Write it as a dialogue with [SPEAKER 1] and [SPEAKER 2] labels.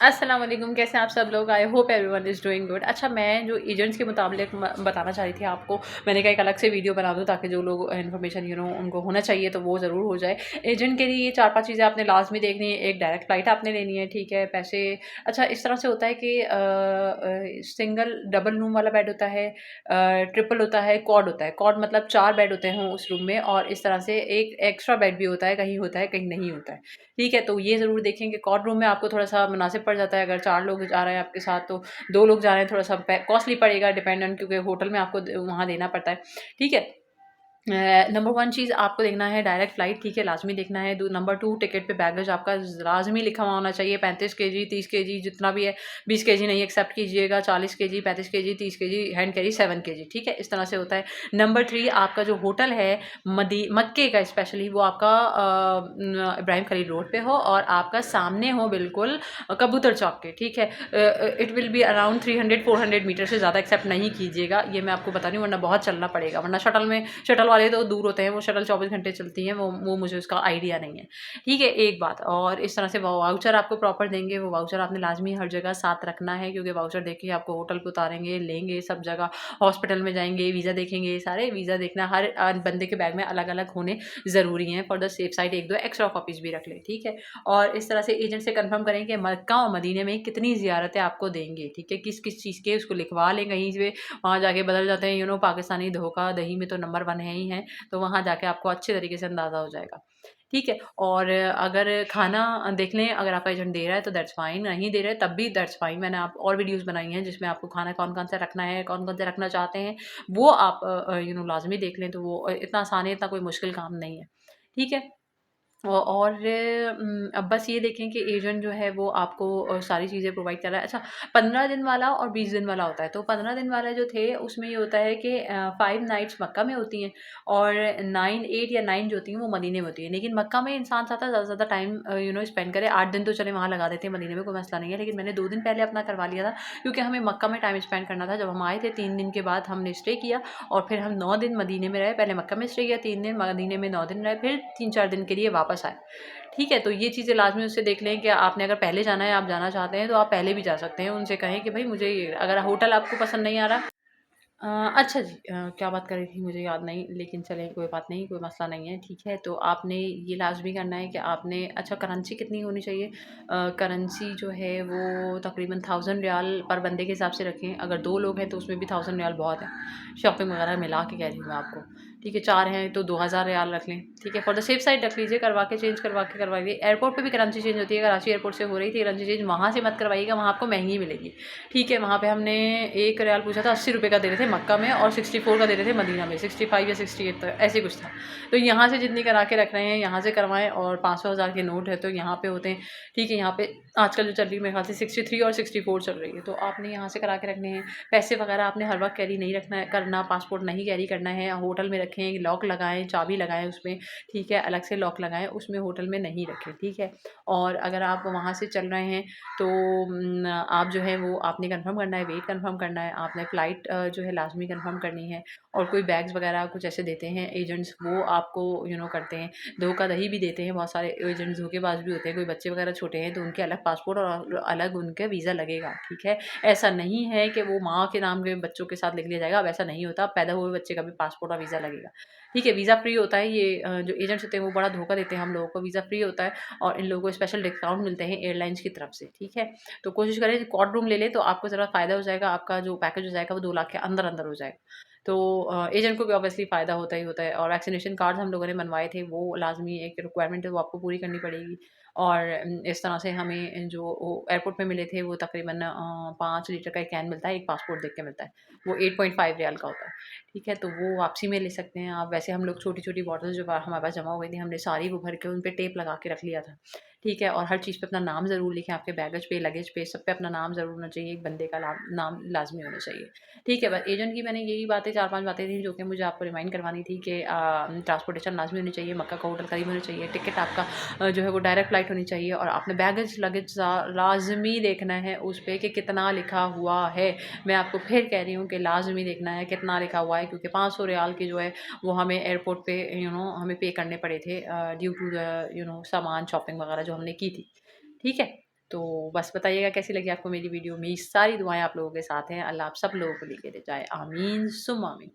[SPEAKER 1] अस्सलाम वालेकुम, कैसे हैं आप सब लोग। I hope everyone is doing good. अच्छा, मैं जो एजेंट्स के मुताबिक बताना चाह रही थी आपको, मैंने कहा एक अलग से वीडियो बना दूँ ताकि जो लोग इन्फॉर्मेशन उनको होना चाहिए तो वो ज़रूर हो जाए। एजेंट के लिए 4-5 चीज़ें आपने लाजमी देखनी है। एक, डायरेक्ट फ़्लाइट आपने लेनी है, ठीक है। पैसे, अच्छा इस तरह से होता है कि सिंगल डबल रूम वाला बेड होता है, ट्रिपल होता है, क्वाड होता है। क्वाड मतलब 4 बेड होते हैं उस रूम में, और इस तरह से एक एक्स्ट्रा बेड भी होता है, कहीं नहीं होता है। ठीक है, तो ये ज़रूर देखें कि कॉट रूम में आपको थोड़ा-सा मुनासिब पड़ जाता है। अगर 4 लोग जा रहे हैं आपके साथ, तो 2 लोग जा रहे हैं, थोड़ा-सा कॉस्टली पड़ेगा, डिपेंडेंट, क्योंकि होटल में आपको वहाँ देना पड़ता है। ठीक है। नंबर 1 चीज़ आपको देखना है डायरेक्ट फ़्लाइट, ठीक है, लाज़मी देखना है। दू नंबर 2, टिकट पे बैगेज आपका लाज़मी लिखा हुआ होना चाहिए। 35 केजी, 30 केजी जितना भी है, 20 केजी नहीं एक्सेप्ट कीजिएगा, 40 KG, 35 KG, 30 KG, hand carry 7 KG, ठीक है, इस तरह से होता है। नंबर 3, आपका जो होटल है मक्के का स्पेशली, वो आपका इब्राहिम खलील रोड पे हो और आपका सामने हो बिल्कुल कबूतर चौक के, ठीक है। It will be around 300-400 metre से ज़्यादा एक्सेप्ट नहीं कीजिएगा, ये मैं आपको बता रही हूँ, वरना बहुत चलना पड़ेगा। वरना शटल वाले तो दूर होते हैं, वो शटल 24 घंटे चलती हैं, वो मुझे उसका आइडिया नहीं है। ठीक है, एक बात और, इस तरह से वाउचर आपको प्रॉपर देंगे, वो वाउचर आपने लाज़मी हर जगह साथ रखना है, क्योंकि वाउचर देख के आपको होटल पे उतारेंगे, लेंगे सब जगह, हॉस्पिटल में जाएँगे, वीज़ा देखेंगे, सारे वीज़ा देखना हर बंदे के बैग में अलग-अलग होने ज़रूरी हैं। For the safe side 1-2 extra copies भी रख लें, ठीक है। और इस तरह से एजेंट से कन्फर्म करें कि मक्का और मदीने में कितनी ज़ियारतें आपको देंगे, ठीक है, किस-किस चीज़ के, उसको लिखवा लें कहीं पे, वहाँ जाके बदल जाते हैं, पाकिस्तानी धोखा-धही में तो नंबर 1 है ही हैं, तो वहाँ जाके आपको अच्छे तरीके से अंदाज़ा हो जाएगा। ठीक है, और अगर खाना देख लें, अगर आपका एजेंट दे रहा है तो दैट्स फाइन, नहीं दे रहा है तब भी दैट्स फाइन। मैंने आप और वीडियोज़ बनाई हैं जिसमें आपको खाना कौन-कौन सा रखना है, कौन-कौन से रखना चाहते हैं, वो आप लाज़मी देख लें, तो वो इतना आसान है, इतना कोई मुश्किल काम नहीं है। ठीक है? और अब बस ये देखें कि एजेंट जो है वो आपको सारी चीज़ें प्रोवाइड कर रहा है। अच्छा, 15 दिन वाला और 20 दिन वाला होता है। तो 15 दिन वाला जो थे उसमें ये होता है कि 5 नाइट्स मक्का में होती हैं, और 9 8 या 9 जो होती हैं वो मदीने में होती हैं। लेकिन मक्का में इंसान चाहता है ज़्यादा से ज़्यादा टाइम स्पेंड करे। 8 दिन तो चले वहाँ लगा देते हैं, मदीने में कोई मसला नहीं है। लेकिन मैंने 2 दिन पहले अपना करवा लिया था, क्योंकि हमें मक्का में टाइम स्पेंड करना था। जब हम आए थे 3 दिन के बाद हमने स्टे किया, और फिर हम 9 दिन मदीने में रहे। पहले मक्का में स्टे किया 3 दिन, मदीने में 9 दिन रहे, फिर 3-4 दिन के लिए वापस आए। ठीक है, तो ये चीज़ें लाज़मी उससे देख लें कि आपने अगर पहले जाना है, आप जाना चाहते हैं, तो आप पहले भी जा सकते हैं। उनसे कहें कि भई मुझे ये, अगर होटल आपको पसंद नहीं आ रहा। अच्छा जी, क्या बात कर रही थी मुझे याद नहीं, लेकिन चलें कोई बात नहीं, कोई मसला नहीं है, ठीक है। तो आपने ये लाज़मी करना है कि आपने, अच्छा करेंसी कितनी होनी चाहिए? करेंसी जो है वो तकरीबन 1000 रियाल पर बंदे के हिसाब से रखें। अगर 2 लोग हैं तो उसमें भी 1000 रियाल बहुत है, शॉपिंग वगैरह मिला के कह रही हूँ मैं आपको। ठीक है, 4 हैं तो 2000 रियाल रख लें, ठीक है। फॉर द सेफ साइड रख लीजिए, करवा के एयरपोर्ट पे भी करेंसी चेंज होती है। कराची एयरपोर्ट से हो रही थी करेंसी चेंज, वहाँ से मत करवाइएगा, वहाँ आपको महंगी मिलेगी। ठीक है, वहाँ पे हमने 1 रियाल पूछा था, 80 रुपए का दे रहे थे मक्का में, और 64 का दे रहे थे मदीना में, 65 या 68 ऐसे कुछ था। तो यहाँ से जितनी करा के रख रहे हैं यहाँ से करवाएँ, और 500-1000 के नोट है तो यहाँ पे होते हैं। ठीक है, यहाँ पे आजकल जो चल रही है मेरे ख्याल से 63 और 64 चल रही है, तो आपने यहाँ से करा के रखने हैं। पैसे वगैरह आपने हर वक्त कैरी नहीं रखना है, करना, पासपोर्ट नहीं कैरी करना है। होटल में रखें, लॉक लगाएँ, चाबी लगाएँ उसमें, ठीक है, अलग से लॉक लगाएँ, उसमें होटल में नहीं रखें, ठीक है। और अगर आप वहाँ से चल रहे हैं तो आप जो है वो आपने कंफर्म करना है, वेट कंफर्म करना है, आपने फ़्लाइट जो है लाज़मी कंफर्म करनी है। और कोई बैग्स वगैरह कुछ ऐसे देते हैं एजेंट्स, वो आपको करते हैं, धोखाधड़ी भी देते हैं। बहुत सारे एजेंट्स धोखेबाज भी होते हैं। कोई बच्चे वगैरह छोटे हैं तो उनके अलग पासपोर्ट और अलग उनका वीज़ा लगेगा, ठीक है। ऐसा नहीं है कि वो माँ के नाम के बच्चों के साथ लिख लिया जाएगा, वैसा नहीं होता। पैदा हुए बच्चे का भी पासपोर्ट और वीज़ा लगेगा, ठीक है। वीज़ा फ्री होता है ये, जो एजेंट्स होते हैं वो बड़ा धोखा देते हैं हम लोगों को। वीज़ा फ्री होता है, और इन लोगों को स्पेशल डिस्काउंट मिलते हैं एयरलाइंस की तरफ से, ठीक है। तो कोशिश करें क्वाड रूम ले लें, तो आपको ज़रा फ़ायदा हो जाएगा, आपका जो पैकेज हो जाएगा वो 2 लाख के अंदर-अंदर हो जाएगा। तो एजेंट को भी ऑब्वियसली फ़ायदा होता ही होता है। और वैक्सीनेशन कार्ड्स हम लोगों ने बनवाए थे, वो लाज़मी एक रिक्वायरमेंट है, वो आपको पूरी करनी पड़ेगी। और इस तरह से हमें जो वो एयरपोर्ट पे मिले थे, वो तकरीबन 5 लीटर का एक कैन मिलता है, एक पासपोर्ट देख के मिलता है। वो 8.5 रियाल का होता है, ठीक है। तो वो वापसी में ले सकते हैं आप। वैसे हम लोग छोटी-छोटी बॉटल्स जो हमारे पास जमा हो गई थी, हमने सारी वो भर के उन पे टेप लगा के रख लिया था, ठीक है। और हर चीज़ पे अपना नाम ज़रूर लिखें, आपके बैगेज पे, लगेज पे, सब पे अपना नाम ज़रूर होना चाहिए, एक बंदे का नाम लाज़मी होना चाहिए, ठीक है। बस एजेंट की मैंने यही बातें 4-5 बातें थी जो कि मुझे आपको रिमाइंड करवानी थी कि ट्रांसपोर्टेशन लाज़मी होनी चाहिए, मक्का का होटल करीब होना चाहिए, टिकट आपका जो है वो डायरेक्ट फ़्लाइट होनी चाहिए, और आपने बैगेज लगेज लाज़मी देखना है उस पे कि कितना लिखा हुआ है। मैं आपको फिर कह रही हूँ कि लाज़मी देखना है कितना लिखा हुआ है, क्योंकि 500 रियाल की जो है वो हमें एयरपोर्ट पे हमें पे करने पड़े थे, ड्यू टू द सामान शॉपिंग वगैरह जो हमने की थी, ठीक है। तो बस बताइएगा कैसी लगी आपको मेरी वीडियो। मेरी सारी दुआएँ आप लोगों के साथ हैं। अल्लाह आप सब लोगों को लेके जाए। आमीन सुम्मा आमीन।